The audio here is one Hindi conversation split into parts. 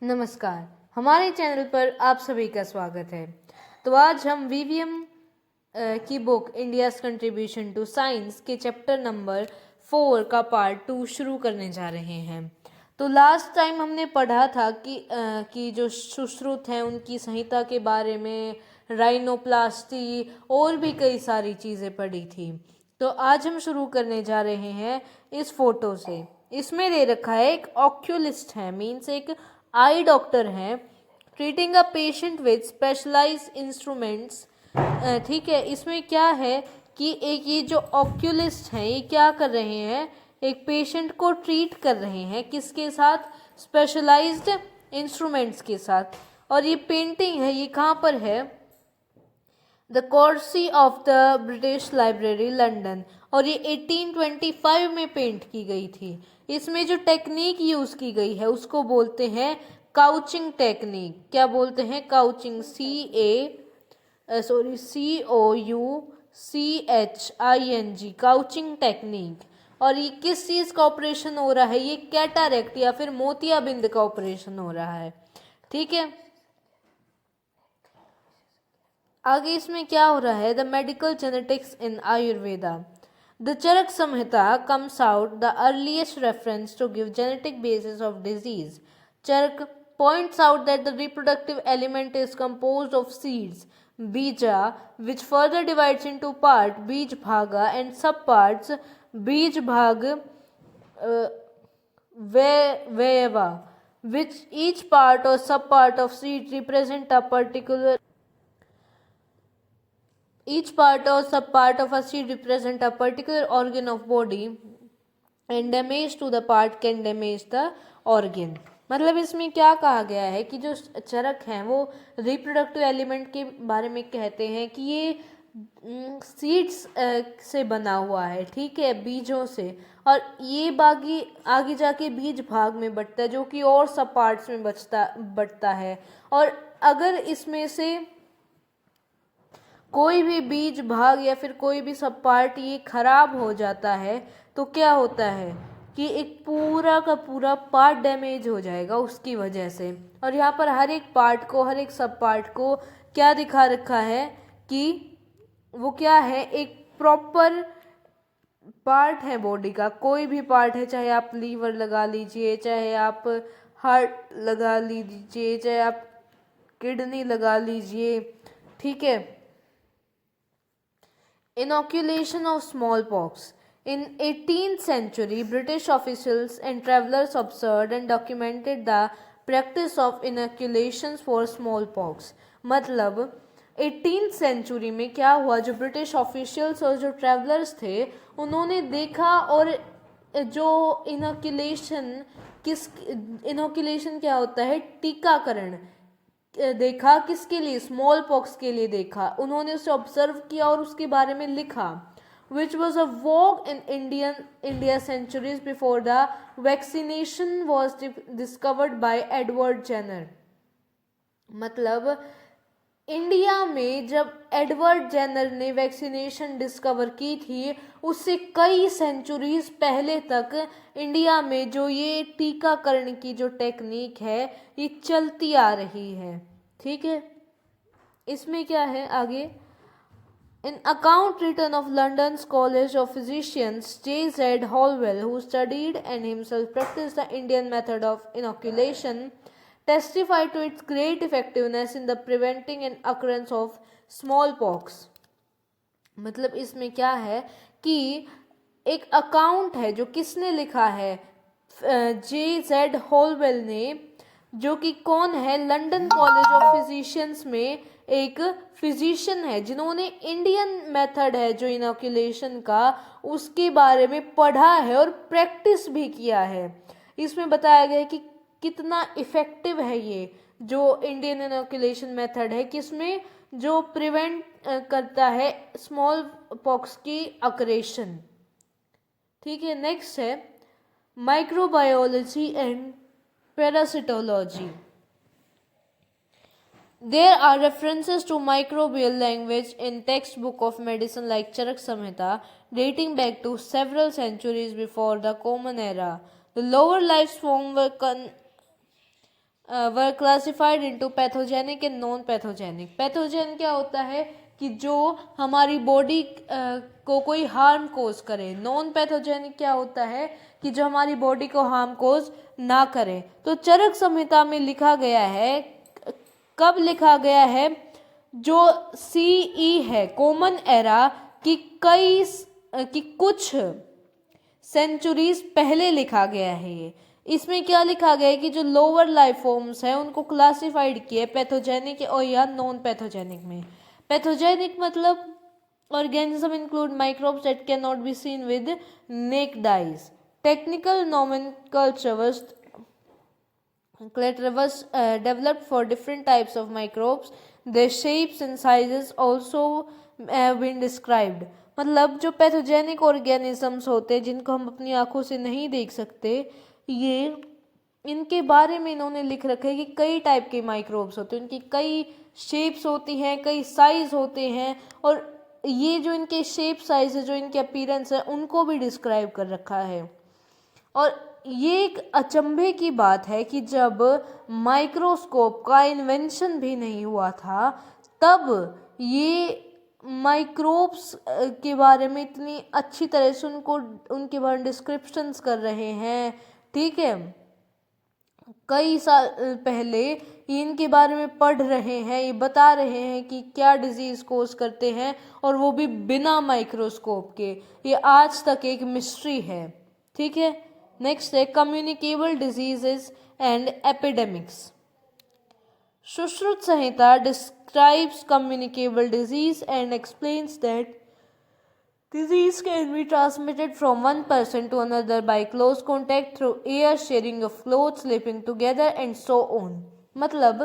नमस्कार, हमारे चैनल पर आप सभी का स्वागत है। तो आज हम वीवीएम की book India's contribution to science के चैप्टर नंबर 4 का पार्ट 2 शुरू करने जा रहे हैं। तो लास्ट टाइम हमने पढ़ा था कि जो सुश्रुत हैं उनकी संहिता के बारे में, राइनोप्लास्टी और भी कई सारी चीज़ें पढ़ी थी। तो आज हम शुरू करने जा रहे हैं इस फोटो से। इसमें दे रखा है एक ऑक्यूलिस्ट है, मीन्स एक आई डॉक्टर हैं, treating a patient with specialised instruments. ठीक है, इसमें क्या है कि एक ये जो ऑक्यूलिस्ट हैं ये क्या कर रहे हैं, एक पेशेंट को ट्रीट कर रहे हैं, किसके साथ, स्पेशलाइज्ड इंस्ट्रूमेंट्स के साथ। और ये पेंटिंग है, ये कहाँ पर है, the courtesy of the British Library London, और ये 1825 में पेंट की गई थी। इसमें जो टेक्निक यूज़ की गई है उसको बोलते हैं काउचिंग टेक्निक। क्या बोलते हैं? काउचिंग, CAUCHING, काउचिंग टेक्निक। और ये किस चीज़ का ऑपरेशन हो रहा है? ये कैटारेक्ट या फिर मोतियाबिंद का ऑपरेशन हो रहा है। ठीक है, आगे इसमें क्या हो रहा है, the medical genetics in Ayurveda. The Charaka Samhita comes out the earliest reference to give genetic basis of disease. Charak points out that the reproductive element is composed of seeds, bija, which further divides into part bij bhaga and subparts bij bhag vayava, which each part or subpart of seed represent a particular. Each part or subpart of a seed represent a particular organ of body and damage to the part can damage the organ. मतलब इसमें क्या कहा गया है कि जो चरक हैं वो रिप्रोडक्टिव एलिमेंट के बारे में कहते हैं कि ये सीड्स से बना हुआ है, ठीक है, बीजों से, और ये बागी आगे जाके बीज भाग में बढ़ता है जो कि और सब पार्ट्स में बढ़ता है। और अगर इसमें से कोई भी बीज भाग या फिर कोई भी सब पार्ट ये खराब हो जाता है तो क्या होता है कि एक पूरा का पूरा पार्ट डैमेज हो जाएगा उसकी वजह से। और यहाँ पर हर एक पार्ट को, हर एक सब पार्ट को क्या दिखा रखा है कि वो क्या है, एक प्रॉपर पार्ट है बॉडी का। कोई भी पार्ट है, चाहे आप लीवर लगा लीजिए, चाहे आप हार्ट लगा लीजिए, चाहे आप किडनी लगा लीजिए, ठीक है। Inoculation of smallpox. In 18th century, British officials and travelers observed and documented the practice of inoculations for smallpox. मतलब 18th सेंचुरी में क्या हुआ, जो ब्रिटिश ऑफिशियल्स और जो ट्रैवलर्स थे उन्होंने देखा, और जो इनोकुलेशन क्या होता है, टीकाकरण देखा, किसके लिए, स्मॉल पॉक्स के लिए देखा। उन्होंने उसे ऑब्जर्व किया और उसके बारे में लिखा। Which was a vogue in India centuries before the vaccination was discovered by Edward Jenner. मतलब इंडिया में जब एडवर्ड जेनर ने वैक्सीनेशन डिस्कवर की थी, उससे कई सेंचुरीज पहले तक इंडिया में जो ये टीकाकरण की जो टेक्निक है ये चलती आ रही है, ठीक है। इसमें क्या है आगे, in account written of London's college of physicians J.Z. Holwell, who studied and himself practiced the Indian method of inoculation, testify to its great effectiveness in the preventing and occurrence of smallpox. मतलब इसमें क्या है कि एक अकाउंट है जो किसने लिखा है, J.Z. होलवेल ने, जो कि कौन है, लंदन कॉलेज ऑफ फिजिशियंस में एक फिजिशियन है जिन्होंने इंडियन मेथड है जो इनोकुलेशन का, उसके बारे में पढ़ा है और प्रैक्टिस भी किया है। इसमें बताया गया है कि कितना इफेक्टिव है ये जो इंडियन इनोकुलेशन मेथड है, किसमें, जो प्रिवेंट करता है स्मॉल पॉक्स की अक्रेशन, ठीक है। नेक्स्ट है microbiology and parasitology. There are references to microbial language in textbook of medicine like Charak Samhita dating back to several centuries before the Common Era. The lower life forms were were classified into pathogenic and non pathogenic. Pathogen क्या होता है कि जो हमारी बॉडी को कोई हार्म कोज करे। नॉन पैथोजेनिक क्या होता है कि जो हमारी बॉडी को हार्म कोज ना करे। तो चरक संहिता में लिखा गया है, कब लिखा गया है, जो CE है कॉमन एरा की कुछ सेंचुरीज पहले लिखा गया है ये। इसमें क्या लिखा गया है कि जो लोअर लाइफ फॉर्म्स है उनको क्लासिफाइड किए पैथोजेनिक और या नॉन पैथोजेनिक में। पैथोजेनिक मतलब organism include microbes that cannot be seen with naked eyes. Technical nomenclature was developed for different types of microbes. Their shapes and sizes also have been described. मतलब जो पैथोजेनिक ऑर्गेनिजम्स होते हैं जिनको हम अपनी आंखों से नहीं देख सकते, ये इनके बारे में इन्होंने लिख रखा है कि कई टाइप के माइक्रोब्स होते हैं, उनकी कई शेप्स होती हैं, कई साइज होते हैं, और ये जो इनके शेप साइज है, जो इनके अपीयरेंस है, उनको भी डिस्क्राइब कर रखा है। और ये एक अचंभे की बात है कि जब माइक्रोस्कोप का इन्वेंशन भी नहीं हुआ था, तब ये माइक्रोब्स के बारे में इतनी अच्छी तरह से उनके बारे में डिस्क्रिप्शंस कर रहे हैं, ठीक है। कई साल पहले इनके बारे में पढ़ रहे हैं, ये बता रहे हैं कि क्या डिजीज कोज करते हैं, और वो भी बिना माइक्रोस्कोप के। ये आज तक एक मिस्ट्री है, ठीक है। नेक्स्ट है communicable diseases and epidemics. Sushruta Samhita describes communicable disease and explains that disease can be transmitted from one person to another by close contact through air, sharing of clothes, sleeping together and so on। मतलब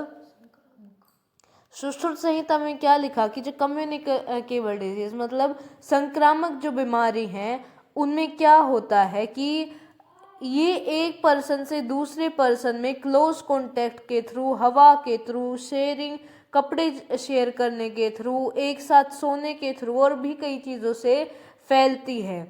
सुश्रुत संहिता में क्या लिखा कि जो कम्युनिकेबल डिजीज मतलब संक्रामक जो बीमारी हैं, उनमें क्या होता है कि ये एक पर्सन से दूसरे पर्सन में क्लोज कॉन्टैक्ट के थ्रू, हवा के थ्रू, शेयरिंग कपड़े शेयर करने के थ्रू, एक साथ सोने के थ्रू और भी कई चीज़ों से फैलती है।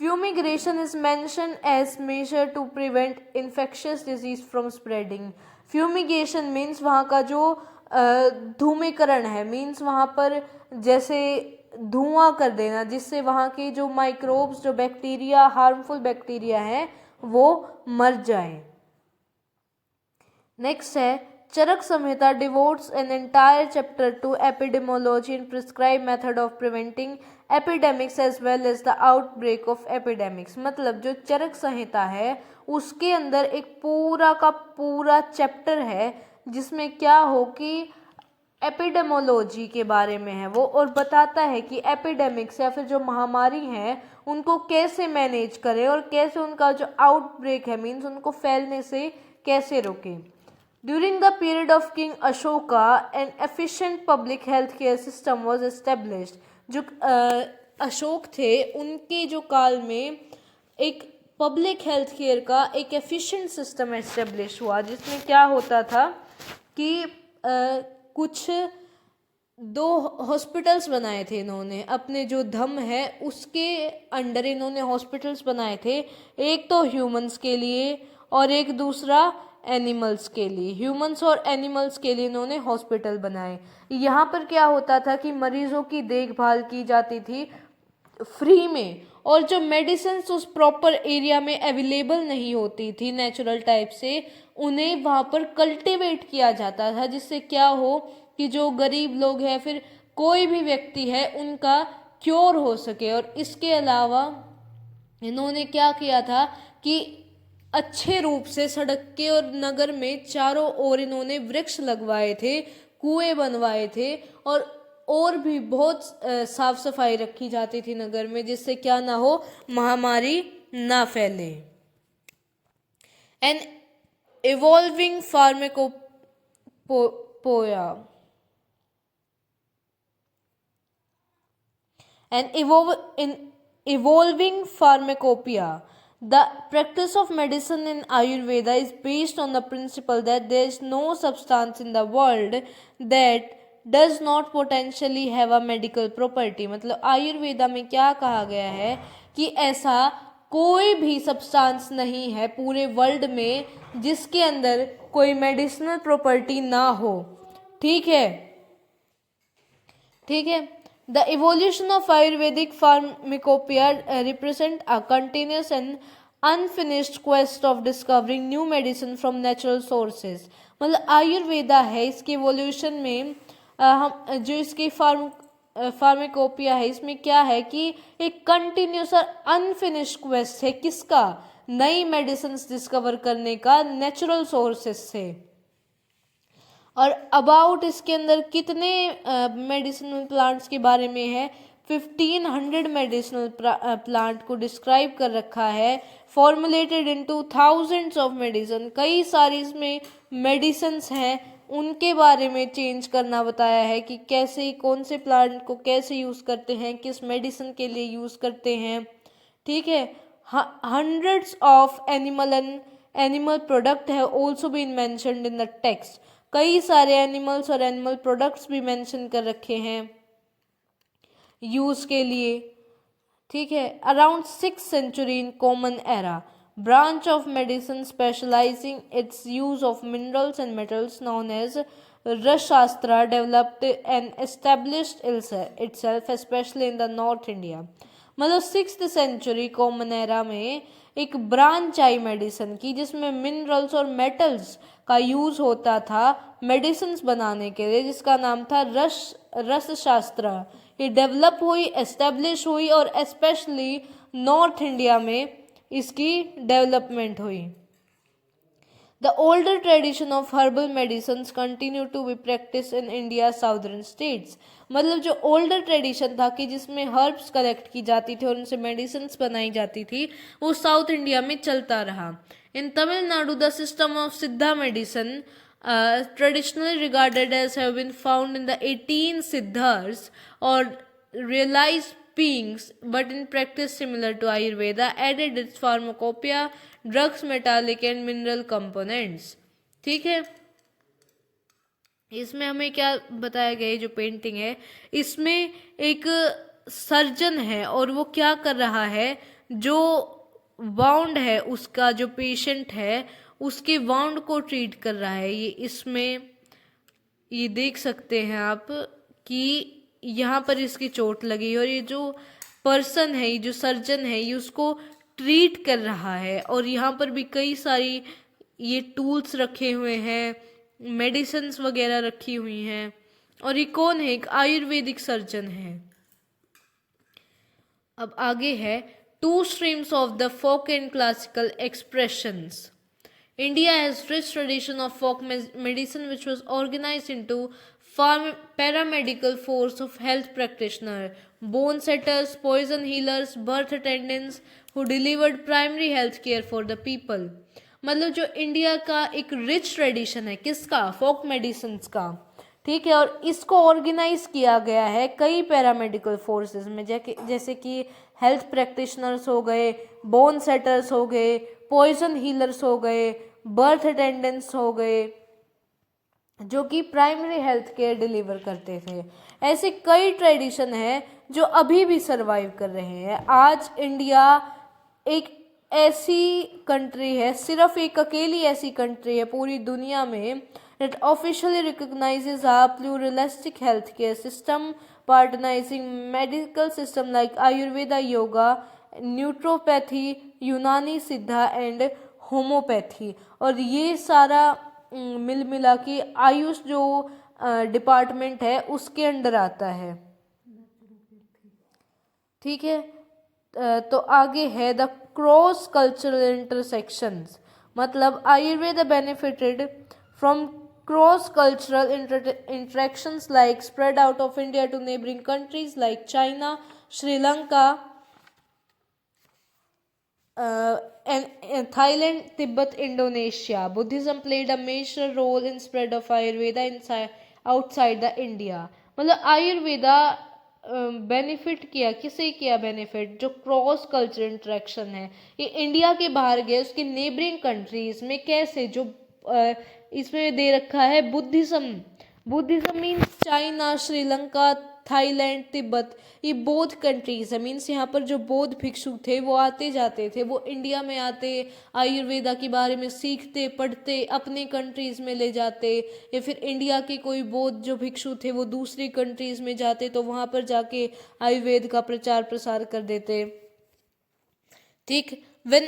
Fumigation is mention as major to prevent infectious disease from spreading. Fumigation means वहाँ का जो धूमीकरण है, मीन्स वहाँ पर जैसे धुआं कर देना, जिससे वहाँ के जो माइक्रोब्स, जो बैक्टीरिया, हार्मफुल बैक्टीरिया है, वो मर जाएं। नेक्स्ट है Charaka Samhita devotes an entire chapter to epidemiology and prescribe method of preventing epidemics as well as the outbreak of epidemics. मतलब जो चरक संहिता है उसके अंदर एक पूरा का पूरा चैप्टर है जिसमें क्या हो कि एपिडेमोलॉजी के बारे में है वो, और बताता है कि एपिडेमिक्स या फिर जो महामारी हैं उनको कैसे मैनेज करें और कैसे उनका जो आउटब्रेक है, मीन्स उनको फैलने से कैसे रोकें। During the period of king Ashoka N efficient public health care system was established. जो अशोक थे उनके जो काल में एक पब्लिक हेल्थ केयर का एक एफिशिएंट सिस्टम एस्टेब्लिश हुआ, जिसमें क्या होता था कि कुछ 2 हॉस्पिटल्स बनाए थे इन्होंने, अपने जो धम है उसके अंडर इन्होंने हॉस्पिटल्स बनाए थे। एक तो ह्यूमंस के लिए और एक दूसरा एनिमल्स के लिए। ह्यूमंस और एनिमल्स के लिए इन्होंने हॉस्पिटल बनाए। यहाँ पर क्या होता था कि मरीजों की देखभाल की जाती थी फ्री में, और जो मेडिसिन उस प्रॉपर एरिया में अवेलेबल नहीं होती थी नेचुरल टाइप से, उन्हें वहाँ पर कल्टीवेट किया जाता था, जिससे क्या हो कि जो गरीब लोग हैं फिर कोई भी व्यक्ति है उनका क्योर हो सके। और इसके अलावा इन्होंने क्या किया था कि अच्छे रूप से सड़क के और नगर में चारों ओर इन्होंने वृक्ष लगवाए थे, कुएं बनवाए थे, और भी बहुत साफ सफाई रखी जाती थी नगर में, जिससे क्या ना हो, महामारी ना फैले। An evolving pharmacopoeia evolving pharmacopoeia. The practice of medicine in Ayurveda is based on the principle that there is no substance in the world that does not potentially have a medical property। मतलब आयुर्वेदा में क्या कहा गया है कि ऐसा कोई भी सब्सटेंस नहीं है पूरे वर्ल्ड में जिसके अंदर कोई मेडिसिनल प्रॉपर्टी ना हो। ठीक है, ठीक है। The evolution of Ayurvedic pharmacopoeia represent a continuous and unfinished quest of discovering new medicine from natural sources. मतलब आयुर्वेदा है, इसके इवोल्यूशन में हम जो इसकी फार्मिकोपिया है, इसमें क्या है कि एक कंटिन्यूस और अनफिनिश्ड क्वेस्ट है, किसका? नई मेडिसिन डिस्कवर करने का नेचुरल सोर्सेस से। और अबाउट इसके अंदर कितने मेडिसिनल प्लांट्स के बारे में है? 1500 मेडिसिनल प्लांट को डिस्क्राइब कर रखा है। Formulated into thousands of medicine, कई सारी इसमें मेडिसिन्स हैं, उनके बारे में चेंज करना बताया है कि कैसे, कौन से प्लांट को कैसे यूज़ करते हैं, किस मेडिसिन के लिए यूज़ करते हैं। ठीक है। हंड्रेड्स ऑफ एनिमल प्रोडक्ट है also been mentioned in the text. कई सारे एनिमल्स और एनिमल प्रोडक्ट्स भी मेंशन कर रखे हैं यूज के लिए। ठीक है। Around 6th century in common era, branch of medicine specializing its use of minerals and metals known as Rashastra developed and established itself especially in the North India। मतलब 6th century कॉमन एरा में एक ब्रांच आई मेडिसिन की जिसमें मिनरल्स और मेटल्स का यूज होता था मेडिसिन बनाने के लिए, जिसका नाम था रस शास्त्र। ये डेवलप हुई, एस्टेब्लिश हुई और स्पेशली नॉर्थ इंडिया में इसकी डेवलपमेंट हुई। The older tradition of herbal medicines continue to be practiced in India's southern states। मतलब जो ओल्डर ट्रेडिशन था कि जिसमें हर्ब्स कलेक्ट की जाती थी और उनसे मेडिसिन्स बनाई जाती थी, वो साउथ इंडिया में चलता रहा। इन तमिलनाडु द सिस्टम ऑफ सिद्धा medicine traditionally regarded as have been found in the 18 siddhas or realized beings, but in practice similar to Ayurveda, added its pharmacopoeia, drugs, metallic and mineral components। ठीक है। इसमें हमें क्या बताया गया है, जो पेंटिंग है इसमें एक सर्जन है और वो क्या कर रहा है, जो वाउंड है उसका, जो पेशेंट है उसके वाउंड को ट्रीट कर रहा है। ये इसमें ये देख सकते हैं आप कि यहाँ पर इसकी चोट लगी और ये जो पर्सन है, ये जो सर्जन है, ये उसको ट्रीट कर रहा है। और यहाँ पर भी कई सारी ये टूल्स रखे हुए हैं, मेडिसिन्स वगैरह रखी हुई हैं। और ये कौन है? एक आयुर्वेदिक सर्जन है। अब आगे है two streams of the folk and classical expressions. India has rich tradition of folk medicine which was organized into paramedical force of health practitioner, bone setters, poison healers, birth attendants who delivered primary health care for the people। मतलब जो इंडिया का एक रिच ट्रेडिशन है, किसका? फोक मेडिसिन का। ठीक है। और इसको ऑर्गेनाइज किया गया है कई पैरामेडिकल फोर्सेस में, जैसे कि हेल्थ प्रैक्टिशनर्स हो गए, बोन सेटर्स हो गए, पॉइजन हीलर्स हो गए, बर्थ अटेंडेंट्स हो गए, जो कि प्राइमरी हेल्थ केयर डिलीवर करते थे। ऐसे कई ट्रेडिशन है जो अभी भी सरवाइव कर रहे हैं। आज इंडिया एक ऐसी कंट्री है, सिर्फ एक अकेली ऐसी कंट्री है पूरी दुनिया में that officially recognizes a pluralistic healthcare system, partnerizing medical system like Ayurveda, yoga, न्यूट्रोपैथी, यूनानी सिद्धा एंड होम्योपैथी। और ये सारा मिला के आयुष जो डिपार्टमेंट है उसके अंडर आता है। ठीक है। तो आगे है द क्रॉस कल्चरल इंटरसेक्शंस। मतलब Ayurveda benefited from cross cultural interactions like spread out of India to neighboring countries like China, Sri Lanka, and Thailand, Tibet, Indonesia। Buddhism played a major role in spread of Ayurveda outside the India। मतलब आयुर्वेदा बेनिफिट किया, किसे किया बेनिफिट? जो क्रॉस कल्चर इंटरेक्शन है, ये इंडिया के बाहर गए उसके नेबरिंग कंट्रीज में। कैसे? जो इसमें दे रखा है Buddhism means China, Sri Lanka, Thailand, Tibet, ये बौद्ध कंट्रीज है। मीन्स यहाँ पर जो बौद्ध भिक्षु थे वो आते जाते थे, वो इंडिया में आते, आयुर्वेदा के बारे में सीखते, पढ़ते, अपने कंट्रीज में ले जाते, या फिर इंडिया के कोई बौद्ध जो भिक्षु थे वो दूसरी कंट्रीज में जाते तो वहाँ पर जाके आयुर्वेद का प्रचार प्रसार कर देते। ठीक। When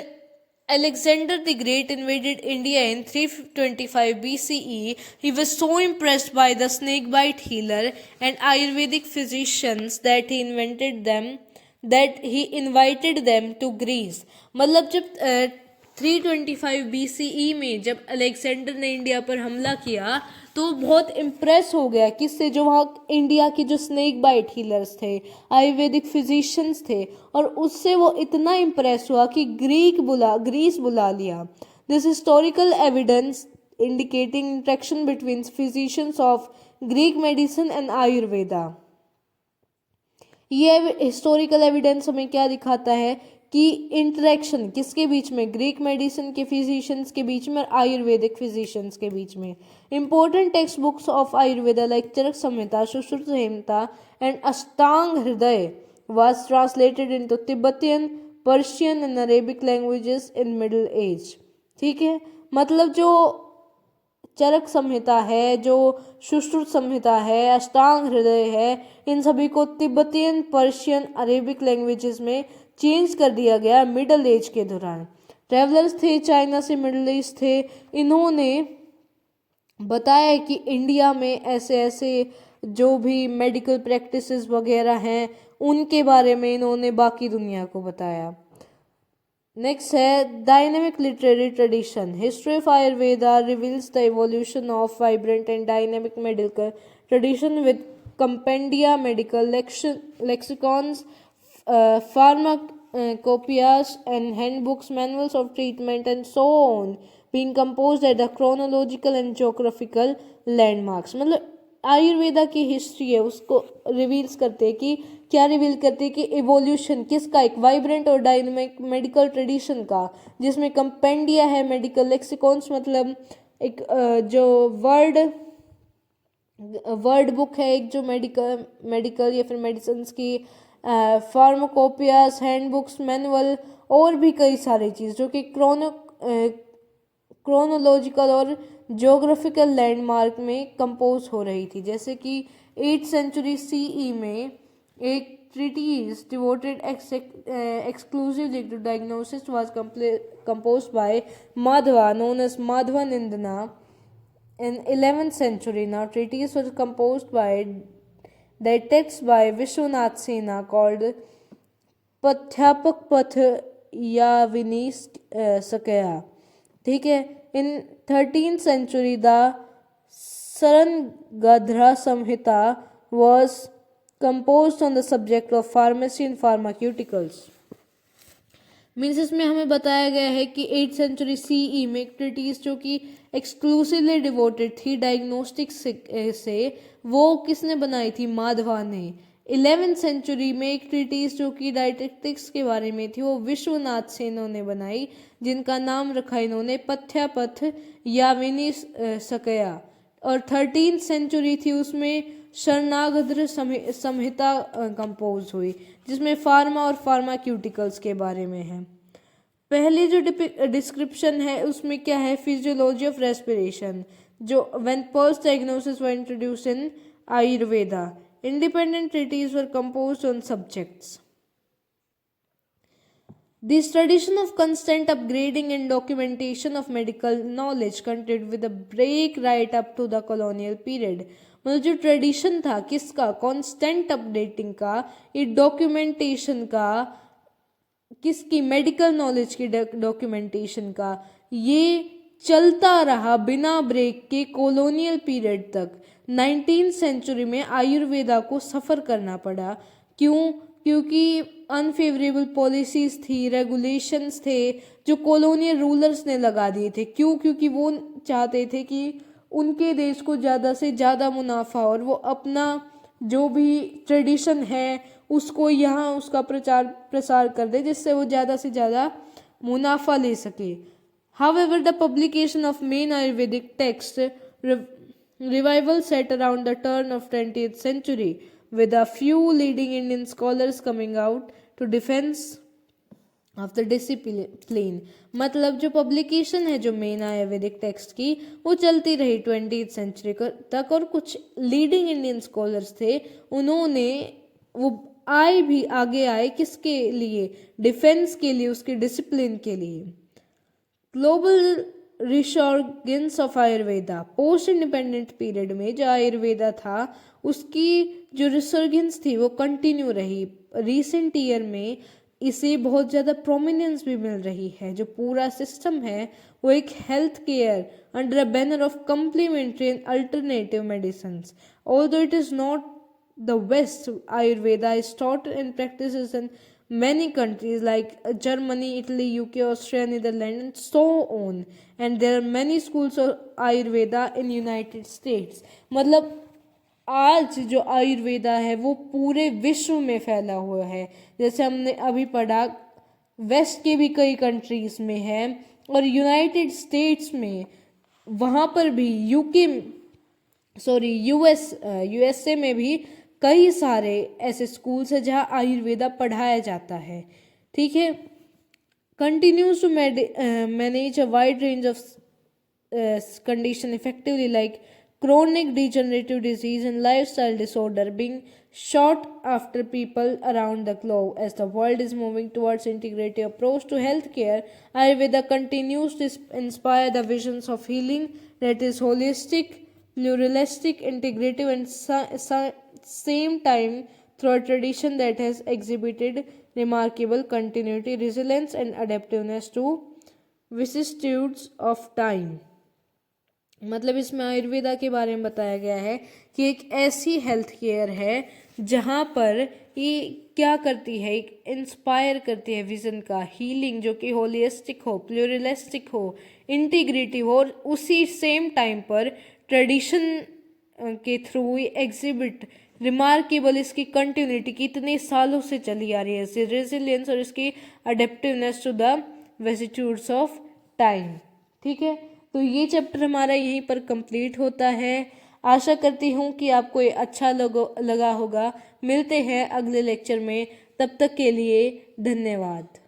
Alexander the Great invaded India in 325 BCE, he was so impressed by the snakebite healer and Ayurvedic physicians that he invited them to Greece. मतलब जब 325 BCE में जब अलेक्जेंडर ने इंडिया पर हमला किया तो बहुत इम्प्रेस हो गया किससे, जो वहाँ इंडिया के जो स्नेक बाइट हीलर्स थे, आयुर्वेदिक फिजिशियंस थे, और उससे वो इतना इम्प्रेस हुआ कि ग्रीस बुला लिया। This historical evidence indicating interaction between physicians of Greek medicine and Ayurveda. ये हिस्टोरिकल एविडेंस हमें क्या दिखाता है कि इंटरेक्शन किसके बीच में, ग्रीक मेडिसिन के फिजिशियंस के बीच में और आयुर्वेदिक फिजिशियंस के बीच में। Important text books of Ayurveda like Charaka Samhita, Sushruta Samhita and Ashtanga Hridaya was translated into Tibetan, Persian and Arabic languages in Middle Age। ठीक है, मतलब जो चरक संहिता है, जो सुश्रुत संहिता है, अष्टांग हृदय है, इन सभी को तिब्बतियन, पर्शियन, अरेबिक लैंग्वेजेस में चेंज कर दिया गया मिडल एज के दौरान। ट्रेवलर्स थे, चाइना से मिडल ईस्ट थे, इन्होंने बताया कि इंडिया में ऐसे ऐसे जो भी मेडिकल प्रैक्टिसेस वगैरह हैं उनके बारे में इन्होंने बाकी दुनिया को बताया। नेक्स्ट है dynamic literary tradition. History of Ayurveda reveals the evolution of vibrant and dynamic medical tradition with compendia, medical lexicons, pharmacopoeias and handbooks, manuals of treatment and so on being composed at the chronological and geographical landmarks। मतलब आयुर्वेदा की हिस्ट्री है उसको रिवील्स करते हैं कि क्या रिवील करते हैं कि इवोल्यूशन किसका, एक वाइब्रेंट और डायनेमिक मेडिकल ट्रेडिशन का, जिसमें कंपेंडिया है, मेडिकल लेक्सिकॉन्स मतलब एक जो वर्ड बुक है, एक जो मेडिकल या फिर मेडिसिन की, फार्माकोपियास, हैंडबुक्स, मैनुअल और भी कई सारी चीज़ जो कि क्रोनोलॉजिकल और ज्योग्राफिकल लैंडमार्क में कंपोज हो रही थी। जैसे कि 8th सेंचुरी CE में एक treatise devoted exclusively to diagnosis was composed by Madhva, known as Madhva Nindana. In 11th century, now treatise was composed by the text by Vishwanath Sena called Patyapak Path Yavini Sakya। ठीक है। In 13th century, the Sarangadhra Samhita was composed on the subject of pharmacy and pharmaceuticals। Means इसमें हमें बताया गया है कि 8th सेंचुरी CE में एक ट्रीटीज जो कि एक्सक्लूसिवली डिवोटेड थी डायग्नोस्टिक्स से, वो किसने बनाई थी, माधवा ने। 11th सेंचुरी में एक ट्रीटीज जो कि डायटेटिक्स के बारे में थी वो विश्वनाथ सेन ने बनाई, जिनका नाम रखा इन्होंने पथ्यापथ यामिनी सकया। और 13th सेंचुरी थी उसमें शरणागद्र संहिता कंपोज हुई, जिसमें फार्मा और फार्माक्यूटिकल्स के बारे में है। पहली जो डिस्क्रिप्शन है उसमें क्या है, फिजियोलॉजी ऑफ रेस्पिरेशन, जो when first diagnosis were introduced in Ayurveda. Independent treatises were composed on subjects. This tradition of constant upgrading and documentation of medical knowledge continued with a break right up to the colonial period। मतलब जो ट्रेडिशन था किसका, कांस्टेंट अपडेटिंग का, ये डॉक्यूमेंटेशन का, किसकी, मेडिकल नॉलेज की डॉक्यूमेंटेशन का, ये चलता रहा बिना ब्रेक के कॉलोनियल पीरियड तक। 19th सेंचुरी में आयुर्वेदा को सफ़र करना पड़ा। क्यों? क्योंकि अनफेवरेबल पॉलिसीज थी, रेगुलेशंस थे जो कॉलोनियल रूलर्स ने लगा दिए थे। क्यों? क्योंकि वो चाहते थे कि उनके देश को ज़्यादा से ज़्यादा मुनाफा, और वो अपना जो भी ट्रेडिशन है उसको यहाँ उसका प्रचार प्रसार कर दे, जिससे वो ज़्यादा से ज़्यादा मुनाफा ले सके। However, the publication of main Ayurvedic texts revival set around the turn of 20th century with a few leading Indian scholars coming out to defense of the discipline. मतलब जो पब्लिकेशन है जो मेन आयुर्वेदिक टेक्स्ट की वो चलती रही 20th सेंचुरी तक, और कुछ लीडिंग इंडियन स्कॉलर्स थे उन्होंने वो आगे आए किसके लिए, डिफेंस के लिए, उसके डिसिप्लिन के लिए। Global resurgence of Ayurveda, post independent period में जो आयुर्वेदा था उसकी जो रिसर्जेंस थी वो कंटिन्यू रही। रिसेंट ईयर में इसे बहुत ज़्यादा प्रोमिनेंस भी मिल रही है। जो पूरा सिस्टम है वो एक health care under a banner of complementary and alternative medicine. Although it is not the west, Ayurveda is taught and practices in many countries like Germany, Italy, UK, Austria, Netherlands and so on, and there are many schools of Ayurveda in United States। मतलब आज जो आयुर्वेदा है वो पूरे विश्व में फैला हुआ है। जैसे हमने अभी पढ़ा वेस्ट के भी कई कंट्रीज में है और यूनाइटेड स्टेट्स में, वहाँ पर भी यूएसए में भी कई सारे ऐसे स्कूल्स हैं जहाँ आयुर्वेदा पढ़ाया जाता है। ठीक है, continues to manage a wide range of condition effectively like chronic degenerative disease and lifestyle disorder being sought after people around the globe. As the world is moving towards integrative approach to healthcare, Ayurveda continues to inspire the visions of healing that is holistic, pluralistic, integrative and same time through a tradition that has exhibited remarkable continuity, resilience and adaptiveness to vicissitudes of time। मतलब इसमें आयुर्वेदा के बारे में बताया गया है कि एक ऐसी हेल्थ केयर है जहाँ पर ये क्या करती है, एक इंस्पायर करती है विजन का, हीलिंग जो कि होलिस्टिक हो, प्लूरलिस्टिक हो, इंटीग्रेटिव हो, और उसी सेम टाइम पर ट्रेडिशन के थ्रू एग्जिबिट रिमार्केबल इसकी कंटिन्यूटी कितने सालों से चली आ रही है, इसकी रेजिलियंस और इसकी अडेप्टिवनेस to the vicissitudes of time. ठीक है, तो ये चैप्टर हमारा यहीं पर कंप्लीट होता है। आशा करती हूँ कि आपको ये अच्छा लगा होगा। मिलते हैं अगले लेक्चर में, तब तक के लिए धन्यवाद।